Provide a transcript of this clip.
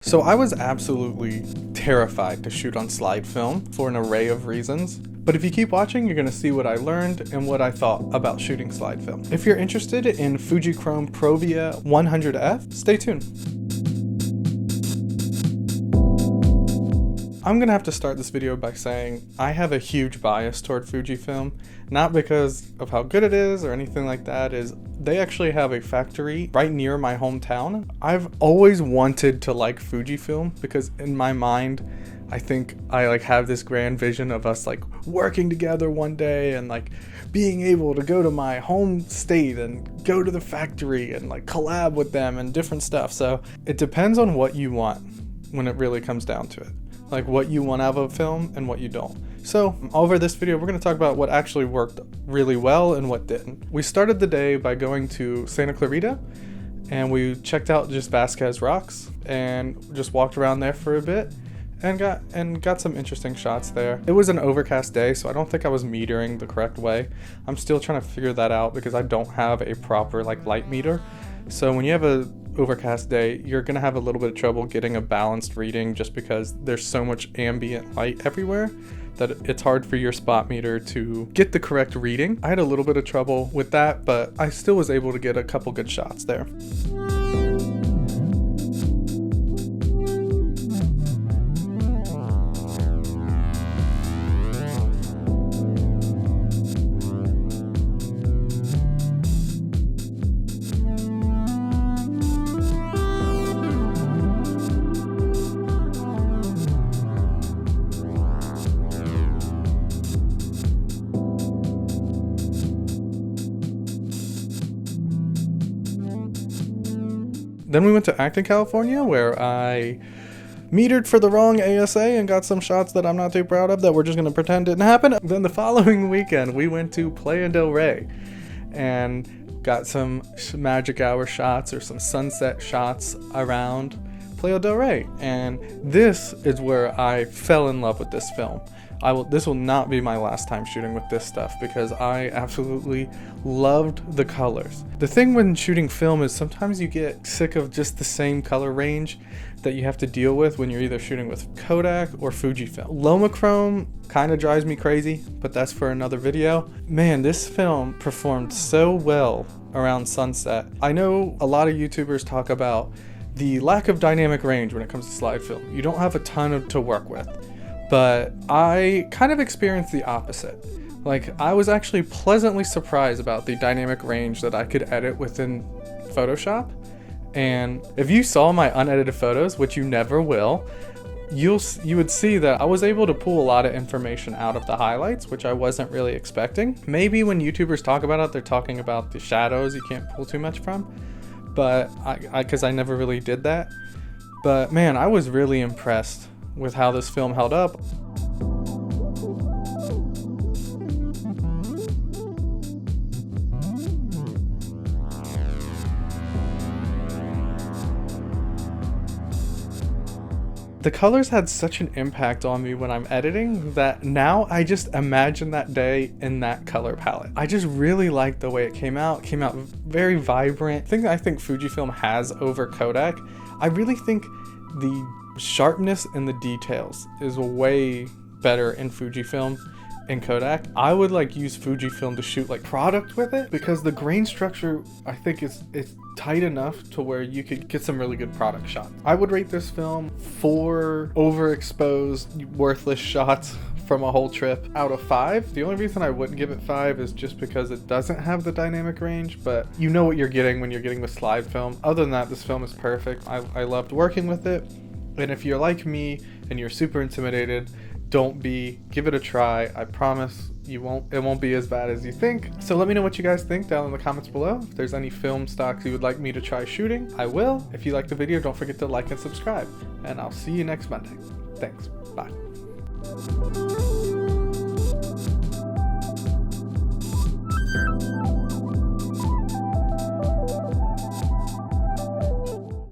So I was absolutely terrified to shoot on slide film for an array of reasons, but if you keep watching, you're going to see what I learned and what I thought about shooting slide film. If you're interested in Fujichrome Provia 100F, stay tuned. I'm going to have to start this video by saying I have a huge bias toward Fujifilm, not because of how good it is or anything like that. They actually have a factory right near my hometown. I've always wanted to like Fujifilm because in my mind, I think I have this grand vision of us working together one day and being able to go to my home state and go to the factory and collab with them and different stuff. So it depends on what you want when it really comes down to it. What you want out of a film and what you don't. So over this video, we're going to talk about what actually worked really well and what didn't. We started the day by going to Santa Clarita and we checked out just Vasquez Rocks and just walked around there for a bit and got some interesting shots there. It was an overcast day, so I don't think I was metering the correct way. I'm still trying to figure that out because I don't have a proper light meter. So when you have a overcast day, you're gonna have a little bit of trouble getting a balanced reading just because there's so much ambient light everywhere that it's hard for your spot meter to get the correct reading. I had a little bit of trouble with that, but I still was able to get a couple good shots there. Then we went to ACTA, California, where I metered for the wrong ASA and got some shots that I'm not too proud of that we're just going to pretend didn't happen. Then the following weekend, we went to Playa del Rey and got some magic hour shots or some sunset shots around Playa del Rey. And this is where I fell in love with this film. This will not be my last time shooting with this stuff because I absolutely loved the colors. The thing when shooting film is sometimes you get sick of just the same color range that you have to deal with when you're either shooting with Kodak or Fujifilm. Lomochrome kind of drives me crazy, but that's for another video. Man, this film performed so well around sunset. I know a lot of YouTubers talk about the lack of dynamic range when it comes to slide film. You don't have a ton to work with. But I kind of experienced the opposite. I was actually pleasantly surprised about the dynamic range that I could edit within Photoshop. And if you saw my unedited photos, which you never will, you would see that I was able to pull a lot of information out of the highlights, which I wasn't really expecting. Maybe when YouTubers talk about it, they're talking about the shadows you can't pull too much from. But because I never really did that. But man, I was really impressed with how this film held up. The colors had such an impact on me when I'm editing that now I just imagine that day in that color palette. I just really liked the way it came out. It came out very vibrant. The thing I think Fujifilm has over Kodak, I really think the sharpness in the details is way better in Fujifilm and Kodak. I would use Fujifilm to shoot product with it because the grain structure I think is tight enough to where you could get some really good product shots. I would rate this film 4 overexposed worthless shots from a whole trip out of 5. The only reason I wouldn't give it 5 is just because it doesn't have the dynamic range, but you know what you're getting when you're getting with slide film. Other than that, this film is perfect. I loved working with it. And if you're like me and you're super intimidated, give it a try. I promise it won't be as bad as you think. So let me know what you guys think down in the comments below. If there's any film stocks you would like me to try shooting, I will. If you like the video, don't forget to like and subscribe. And I'll see you next Monday. Thanks. Bye.